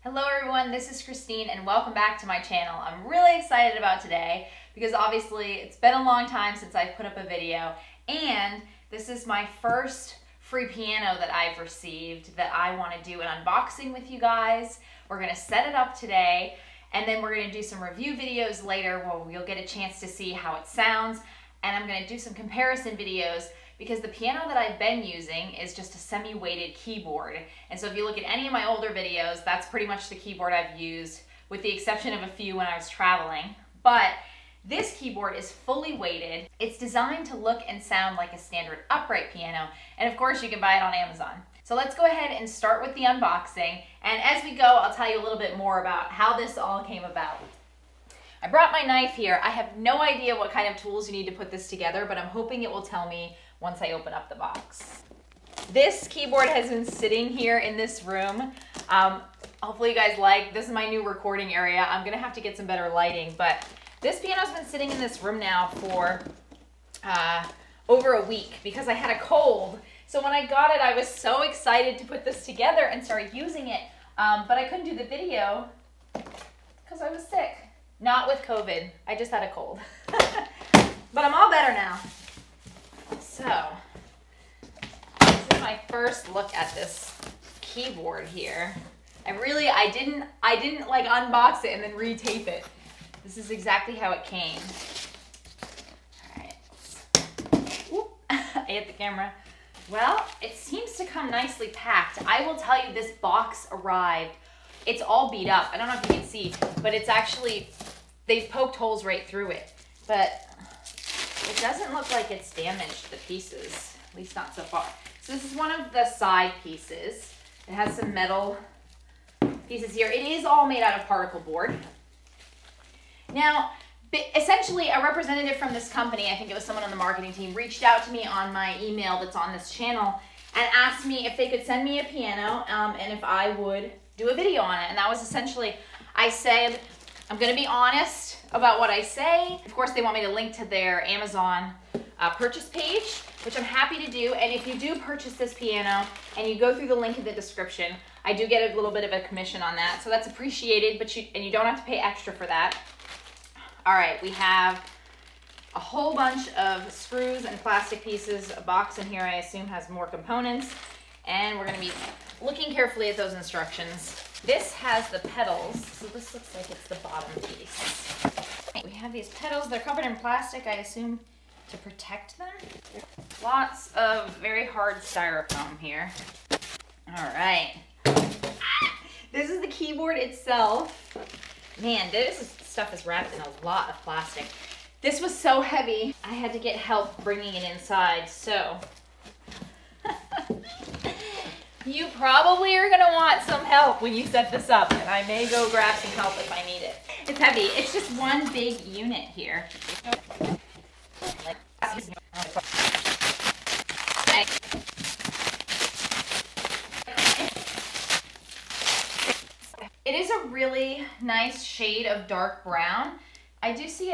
Hello everyone, this is Christine and welcome back to my channel. I'm really excited about today because obviously it's been a long time since I've put up a video and this is my first free piano that I've received that I want to do an unboxing with you guys. We're going to set it up today and then we're going to do some review videos later where you'll get a chance to see how it sounds, and I'm going to do some comparison videos because the piano that I've been using is just a semi-weighted keyboard. And so if you look at any of my older videos, that's pretty much the keyboard I've used, with the exception of a few when I was traveling. But this keyboard is fully weighted. It's designed to look and sound like a standard upright piano. And of course, you can buy it on Amazon. So let's go ahead and start with the unboxing. And as we go, I'll tell you a little bit more about how this all came about. I brought my knife here. I have no idea what kind of tools you need to put this together, but I'm hoping it will tell me once I open up the box. This keyboard has been sitting here in this room. Hopefully you guys this is my new recording area. I'm gonna have to get some better lighting, but this piano's been sitting in this room now for over a week because I had a cold. So when I got it, I was so excited to put this together and start using it, but I couldn't do the video because I was sick. Not with COVID, I just had a cold. But I'm all better now. So, this is my first look at this keyboard here. I didn't like unbox it and then retape it. This is exactly how it came. All right. Whoop, I hit the camera. Well, it seems to come nicely packed. I will tell you, this box arrived. It's all beat up. I don't know if you can see, but it's actually, they've poked holes right through it. But it doesn't look like it's damaged the pieces, at least not so far. So this is one of the side pieces. It has some metal pieces here. It is all made out of particle board. Now, essentially a representative from this company, I think it was someone on the marketing team, reached out to me on my email that's on this channel and asked me if they could send me a piano and if I would do a video on it. And that was essentially, I said, I'm gonna be honest about what I say. Of course, they want me to link to their Amazon purchase page, which I'm happy to do. And if you do purchase this piano and you go through the link in the description, I do get a little bit of a commission on that. So that's appreciated, but you don't have to pay extra for that. All right, we have a whole bunch of screws and plastic pieces. A box in here, I assume, has more components. And we're gonna be looking carefully at those instructions. This has the petals, so this looks like it's the bottom piece. We have these petals, they're covered in plastic, I assume, to protect them. Lots of very hard styrofoam here. All right. This is the keyboard itself. Man, this stuff is wrapped in a lot of plastic. This was so heavy, I had to get help bringing it inside, so. You probably are gonna want some help when you set this up, and I may go grab some help if I need it. It's heavy. It's just one big unit here. It is a really nice shade of dark brown. I do see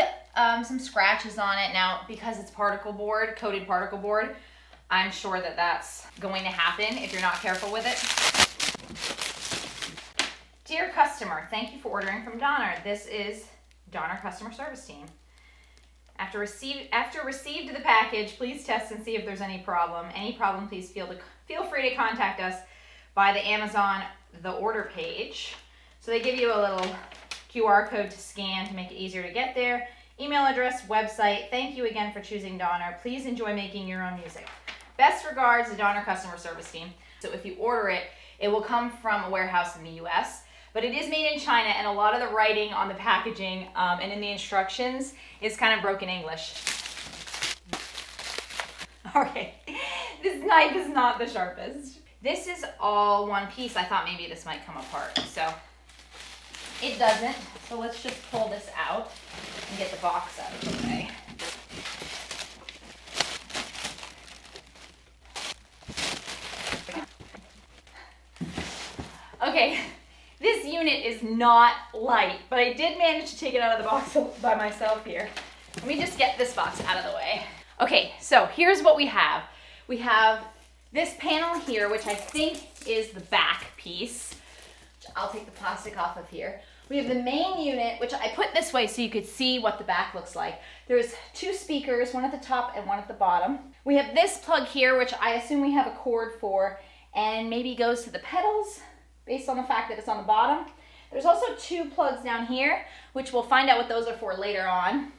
some scratches on it now because it's particle board, coated particle board. I'm sure that that's going to happen if you're not careful with it. Dear customer, thank you for ordering from Donner. This is Donner customer service team. After received the package, please test and see if there's any problem. Any problem, please feel free to contact us by the Amazon order page. So they give you a little QR code to scan to make it easier to get there. Email address, website. Thank you again for choosing Donner. Please enjoy making your own music. Best regards, the Donner customer service team. So if you order it, it will come from a warehouse in the US, but it is made in China, and a lot of the writing on the packaging and in the instructions is kind of broken English. Okay, this knife is not the sharpest. This is all one piece. I thought maybe this might come apart, so it doesn't. So let's just pull this out and get the box out of the way. Okay, this unit is not light, but I did manage to take it out of the box by myself here. Let me just get this box out of the way. Okay, so here's what we have. We have this panel here, which I think is the back piece. I'll take the plastic off of here. We have the main unit, which I put this way so you could see what the back looks like. There's 2 speakers, one at the top and one at the bottom. We have this plug here, which I assume we have a cord for, and maybe goes to the pedals based on the fact that it's on the bottom. There's also 2 plugs down here, which we'll find out what those are for later on.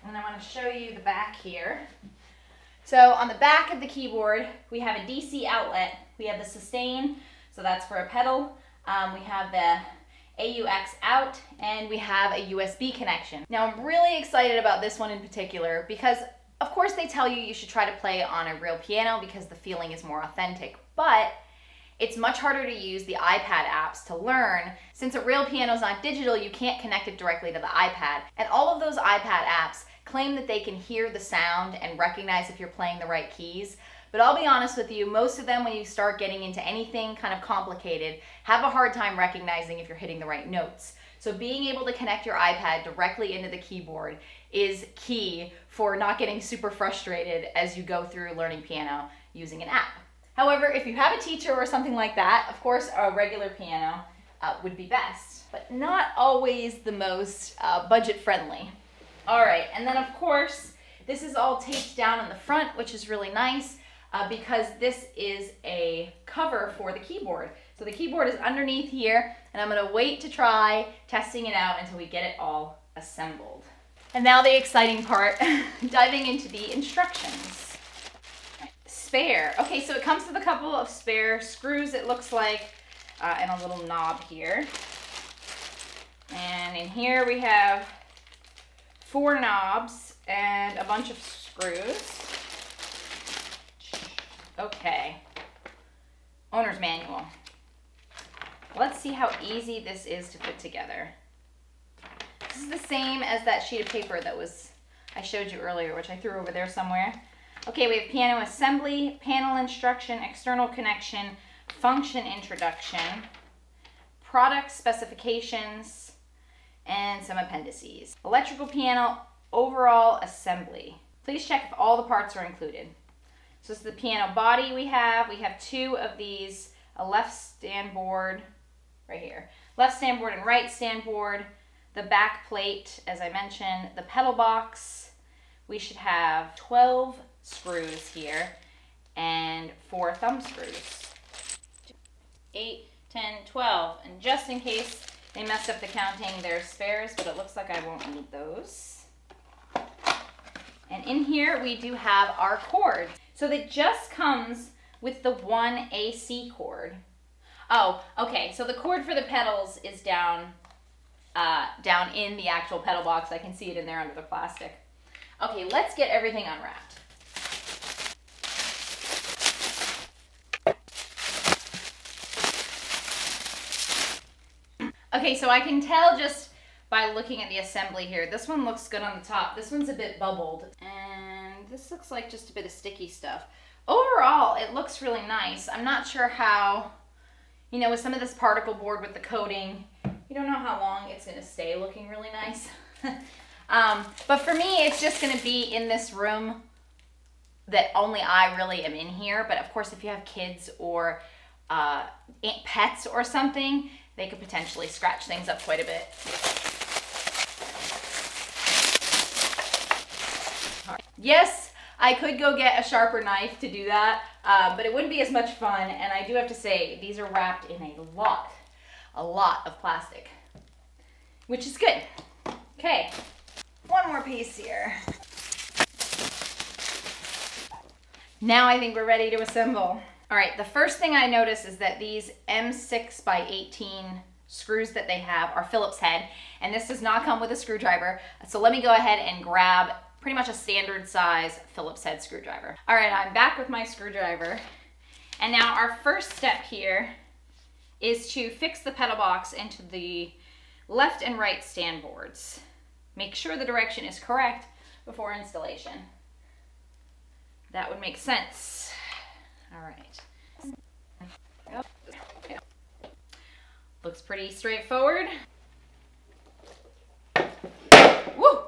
And I want to show you the back here. So on the back of the keyboard, we have a DC outlet. We have the sustain, so that's for a pedal. We have the AUX out, and we have a USB connection. Now I'm really excited about this one in particular because of course they tell you should try to play on a real piano because the feeling is more authentic, but it's much harder to use the iPad apps to learn. Since a real piano is not digital, you can't connect it directly to the iPad. And all of those iPad apps claim that they can hear the sound and recognize if you're playing the right keys. But I'll be honest with you, most of them, when you start getting into anything kind of complicated, have a hard time recognizing if you're hitting the right notes. So being able to connect your iPad directly into the keyboard is key for not getting super frustrated as you go through learning piano using an app. However, if you have a teacher or something like that, of course, a regular piano would be best, but not always the most budget-friendly. All right, and then of course, this is all taped down in the front, which is really nice because this is a cover for the keyboard. So the keyboard is underneath here, and I'm gonna wait to try testing it out until we get it all assembled. And now the exciting part, diving into the instructions. Spare. Okay, so it comes with a couple of spare screws, it looks like, and a little knob here. And in here we have 4 knobs and a bunch of screws. Okay. Owner's manual. Let's see how easy this is to put together. This is the same as that sheet of paper that I showed you earlier, which I threw over there somewhere. Okay, we have piano assembly, panel instruction, external connection, function introduction, product specifications, and some appendices. Electrical piano overall assembly. Please check if all the parts are included. So this is the piano body we have. We have 2 of these, a left stand board right here. Left stand board and right stand board. The back plate, as I mentioned, the pedal box. We should have 12 screws here and 4 thumb screws. 8, 10, 12. And just in case they messed up the counting, there's spares, but it looks like I won't need those. And in here we do have our cord. So that just comes with the 1 AC cord. Oh, okay, so the cord for the pedals is down in the actual pedal box. I can see it in there under the plastic. Okay, let's get everything unwrapped. Okay, so I can tell just by looking at the assembly here. This one looks good on the top. This one's a bit bubbled. And this looks like just a bit of sticky stuff. Overall, it looks really nice. I'm not sure how, you know, with some of this particle board with the coating, you don't know how long it's gonna stay looking really nice. But for me, it's just gonna be in this room that only I really am in here. But of course, if you have kids or pets or something, they could potentially scratch things up quite a bit. Yes, I could go get a sharper knife to do that, but it wouldn't be as much fun. And I do have to say, these are wrapped in a lot of plastic, which is good. Okay, one more piece here. Now I think we're ready to assemble. All right, the first thing I notice is that these M6 by 18 screws that they have are Phillips head, and this does not come with a screwdriver. So let me go ahead and grab pretty much a standard size Phillips head screwdriver. All right, I'm back with my screwdriver. And now our first step here is to fix the pedal box into the left and right stand boards. Make sure the direction is correct before installation. That would make sense. All right. Looks pretty straightforward. Woo!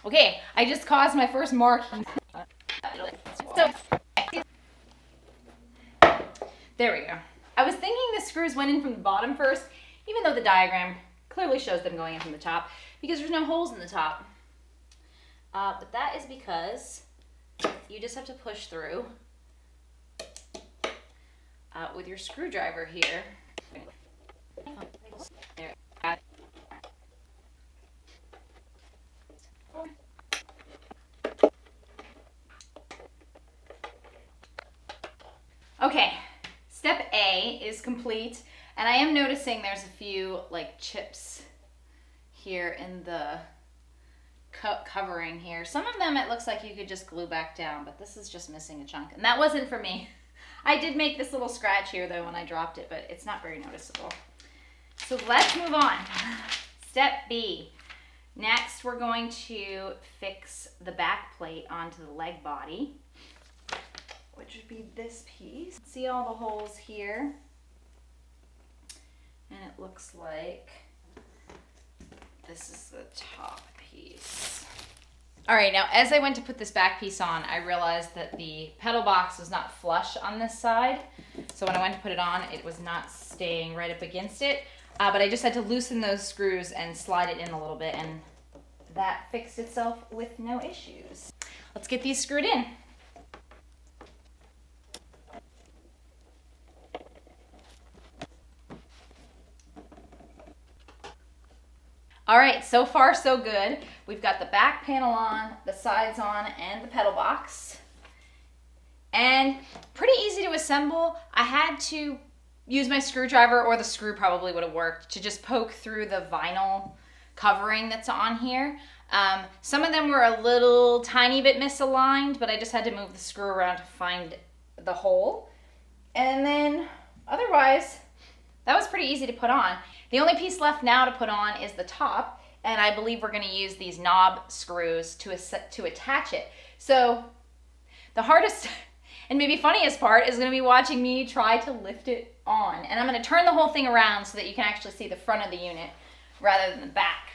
Okay, I just caused my first mark. So, there we go. I was thinking this screws went in from the bottom first, even though the diagram clearly shows them going in from the top, because there's no holes in the top. But that is because you just have to push through with your screwdriver here. Okay, step A is complete, and I am noticing there's a few like chips here in the covering here. Some of them it looks like you could just glue back down, but this is just missing a chunk, and that wasn't for me. I did make this little scratch here though when I dropped it, but it's not very noticeable. So let's move on. Step B. Next, we're going to fix the back plate onto the leg body, which would be this piece. See all the holes here? And it looks like this is the top piece. All right, now as I went to put this back piece on, I realized that the pedal box was not flush on this side. So when I went to put it on, it was not staying right up against it. But I just had to loosen those screws and slide it in a little bit, and that fixed itself with no issues. Let's get these screwed in. All right, so far so good. We've got the back panel on, the sides on, and the pedal box. And pretty easy to assemble. I had to use my screwdriver, or the screw probably would have worked, to just poke through the vinyl covering that's on here. Some of them were a little tiny bit misaligned, but I just had to move the screw around to find the hole. And then otherwise, that was pretty easy to put on. The only piece left now to put on is the top, and I believe we're gonna use these knob screws to attach it. So the hardest and maybe funniest part is gonna be watching me try to lift it on. And I'm gonna turn the whole thing around so that you can actually see the front of the unit rather than the back.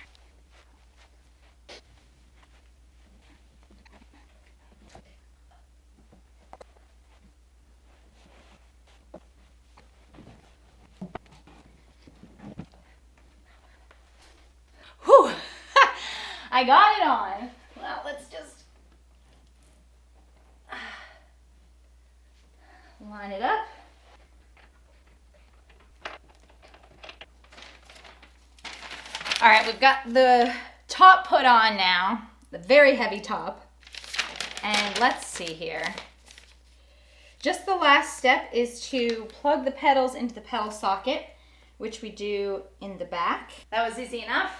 Whew, I got it on. Well, let's just line it up. All right, we've got the top put on now, the very heavy top. And let's see here. Just the last step is to plug the pedals into the pedal socket, which we do in the back. That was easy enough.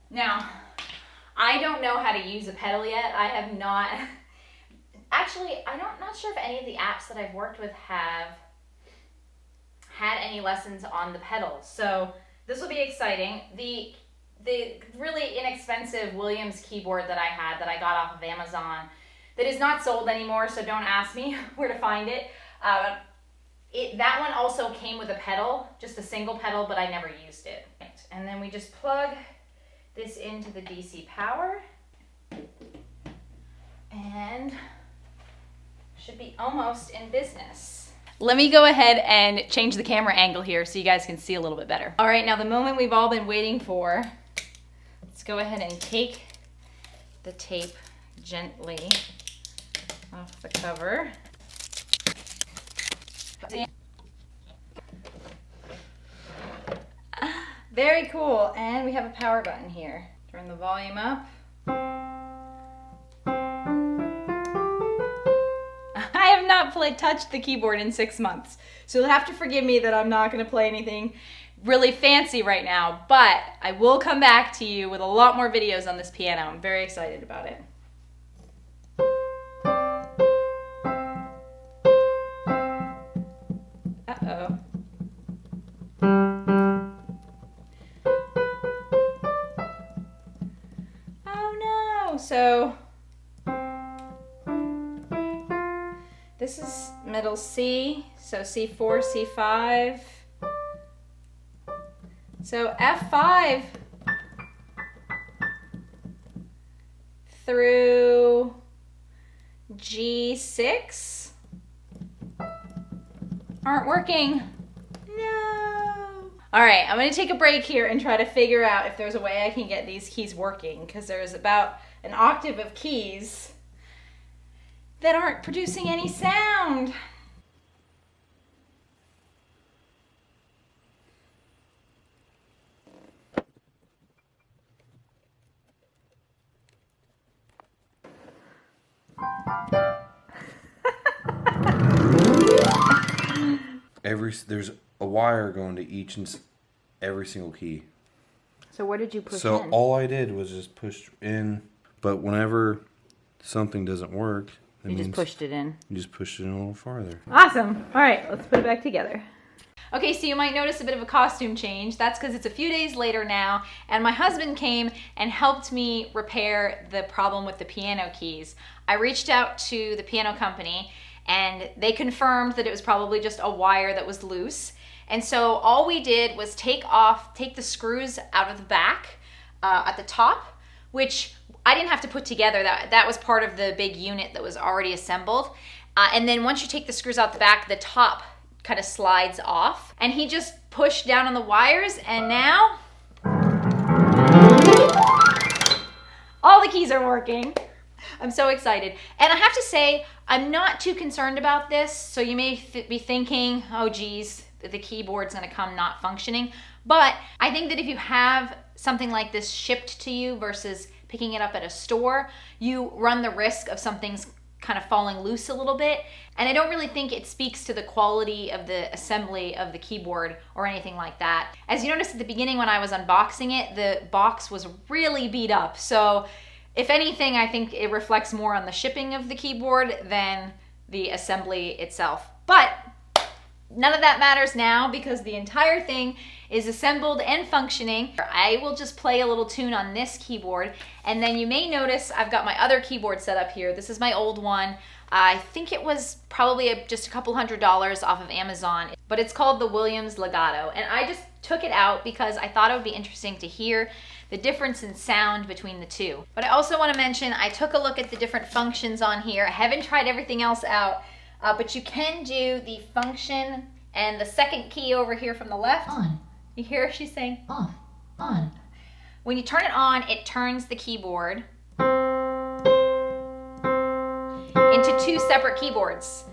Now, I don't know how to use a pedal yet. I have not, actually, I'm not sure if any of the apps that I've worked with have had any lessons on the pedals. So this will be exciting. The really inexpensive Williams keyboard that I had that I got off of Amazon that is not sold anymore, so don't ask me where to find it. That one also came with a pedal, just a single pedal, but I never used it. And then we just plug this into the DC power, and should be almost in business. Let me go ahead and change the camera angle here so you guys can see a little bit better. All right, now the moment we've all been waiting for. Let's go ahead and take the tape gently off the cover. Very cool, and we have a power button here. Turn the volume up. I have not touched the keyboard in 6 months, so you'll have to forgive me that I'm not going to play anything really fancy right now, but I will come back to you with a lot more videos on this piano. I'm very excited about it. Uh-oh. Oh no! So this is middle C, so C4, C5. So F5 through G6 aren't working. No. All right, I'm gonna take a break here and try to figure out if there's a way I can get these keys working, because there's about an octave of keys that aren't producing any sound. There's a wire going to each and every single key. So what did you push in? So all I did was just push in, but whenever something doesn't work, you just pushed it in. You just pushed it in a little farther. Awesome. All right, let's put it back together. Okay, so you might notice a bit of a costume change. That's because it's a few days later now, and my husband came and helped me repair the problem with the piano keys. I reached out to the piano company, and they confirmed that it was probably just a wire that was loose. And so all we did was take the screws out of the back at the top, which I didn't have to put together. That was part of the big unit that was already assembled. And then once you take the screws out the back, the top kind of slides off. And he just pushed down on the wires, and now all the keys are working. I'm so excited. And I have to say, I'm not too concerned about this. So you may be thinking, oh geez, the keyboard's gonna come not functioning. But I think that if you have something like this shipped to you versus picking it up at a store, you run the risk of something's kind of falling loose a little bit. And I don't really think it speaks to the quality of the assembly of the keyboard or anything like that. As you noticed at the beginning when I was unboxing it, the box was really beat up. So if anything, I think it reflects more on the shipping of the keyboard than the assembly itself. But none of that matters now because the entire thing is assembled and functioning. I will just play a little tune on this keyboard, and then you may notice I've got my other keyboard set up here. This is my old one. I think it was probably just a couple $100 off of Amazon, but it's called the Williams Legato, and I just took it out because I thought it would be interesting to hear the difference in sound between the two. But I also want to mention I took a look at the different functions on here. I haven't tried everything else out, but you can do the function and the second key over here from the left. On. You hear she's saying off, on. When you turn it on, it turns the keyboard into two separate keyboards.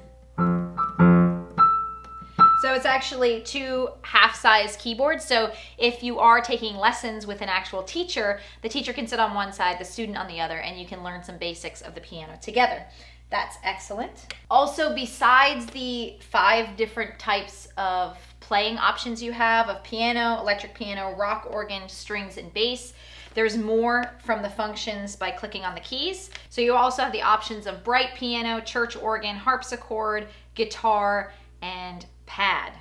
So it's actually two half-size keyboards. So if you are taking lessons with an actual teacher, the teacher can sit on one side, the student on the other, and you can learn some basics of the piano together. That's excellent. Also, besides the 5 different types of playing options you have of piano, electric piano, rock organ, strings, and bass, there's more from the functions by clicking on the keys. So you also have the options of bright piano, church organ, harpsichord, guitar, and pad.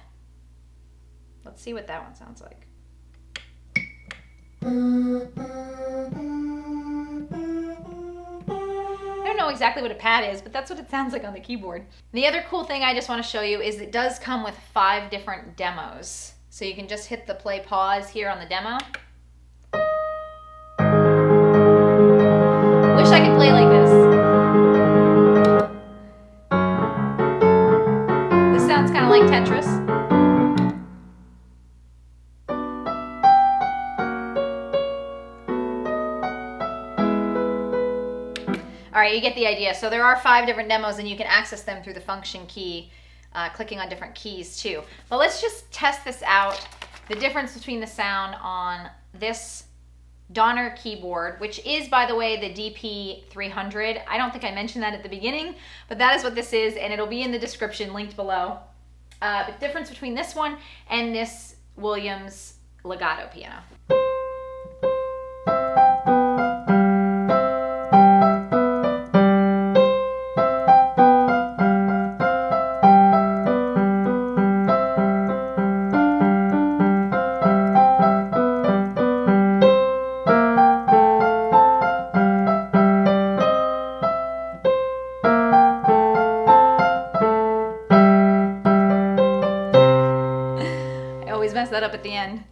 Let's see what that one sounds like. I don't know exactly what a pad is, but that's what it sounds like on the keyboard. The other cool thing I just want to show you is it does come with 5 different demos. So you can just hit the play pause here on the demo. Wish I could play like this. This sounds kind of like Tetris. All right, you get the idea. So there are 5 different demos and you can access them through the function key, clicking on different keys too. But let's just test this out, the difference between the sound on this Donner keyboard, which is, by the way, the DDP-300. I don't think I mentioned that at the beginning, but that is what this is, and it'll be in the description linked below. The difference between this one and this Williams Legato piano. Mess that up at the end.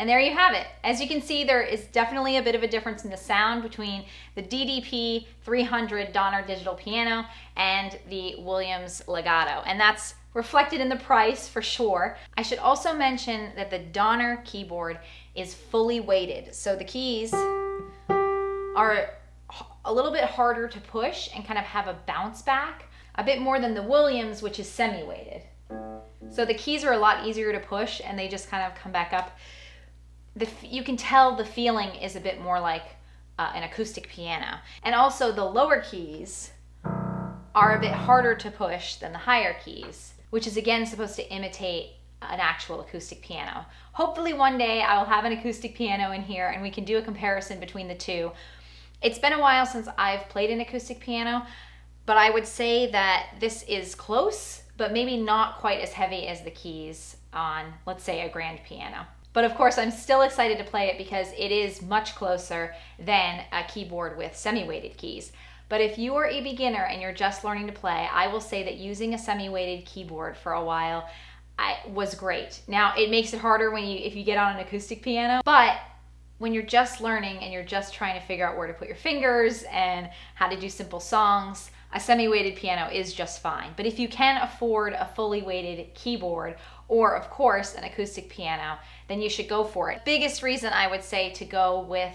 And there you have it. As you can see, there is definitely a bit of a difference in the sound between the DDP-300 Donner digital piano and the Williams Legato. And that's reflected in the price for sure. I should also mention that the Donner keyboard is fully weighted. So the keys are a little bit harder to push and kind of have a bounce back, a bit more than the Williams, which is semi-weighted. So the keys are a lot easier to push and they just kind of come back up. You can tell the feeling is a bit more like an acoustic piano. And also the lower keys are a bit harder to push than the higher keys, which is again supposed to imitate an actual acoustic piano. Hopefully one day I will have an acoustic piano in here and we can do a comparison between the two. It's been a while since I've played an acoustic piano, but I would say that this is close, but maybe not quite as heavy as the keys on, let's say, a grand piano. But of course, I'm still excited to play it because it is much closer than a keyboard with semi-weighted keys. But if you are a beginner and you're just learning to play, I will say that using a semi-weighted keyboard for a while was great. Now, it makes it harder if you get on an acoustic piano, but when you're just learning and you're just trying to figure out where to put your fingers and how to do simple songs, a semi-weighted piano is just fine. But if you can afford a fully weighted keyboard or, of course, an acoustic piano, then you should go for it. Biggest reason I would say to go with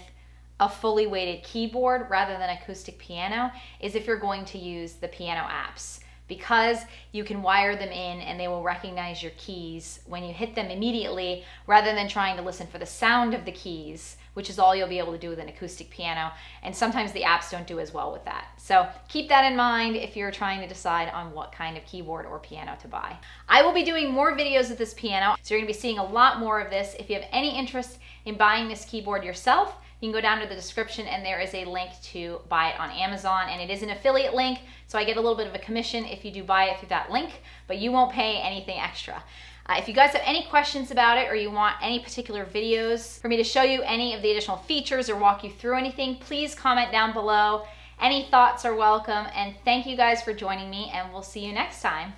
a fully weighted keyboard rather than acoustic piano is if you're going to use the piano apps, because you can wire them in and they will recognize your keys when you hit them immediately rather than trying to listen for the sound of the keys, which is all you'll be able to do with an acoustic piano. And sometimes the apps don't do as well with that. So keep that in mind if you're trying to decide on what kind of keyboard or piano to buy. I will be doing more videos of this piano, so you're gonna be seeing a lot more of this. If you have any interest in buying this keyboard yourself, you can go down to the description and there is a link to buy it on Amazon, and it is an affiliate link, so I get a little bit of a commission if you do buy it through that link, but you won't pay anything extra. If you guys have any questions about it or you want any particular videos for me to show you any of the additional features or walk you through anything, please comment down below. Any thoughts are welcome, and thank you guys for joining me, and we'll see you next time.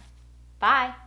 Bye.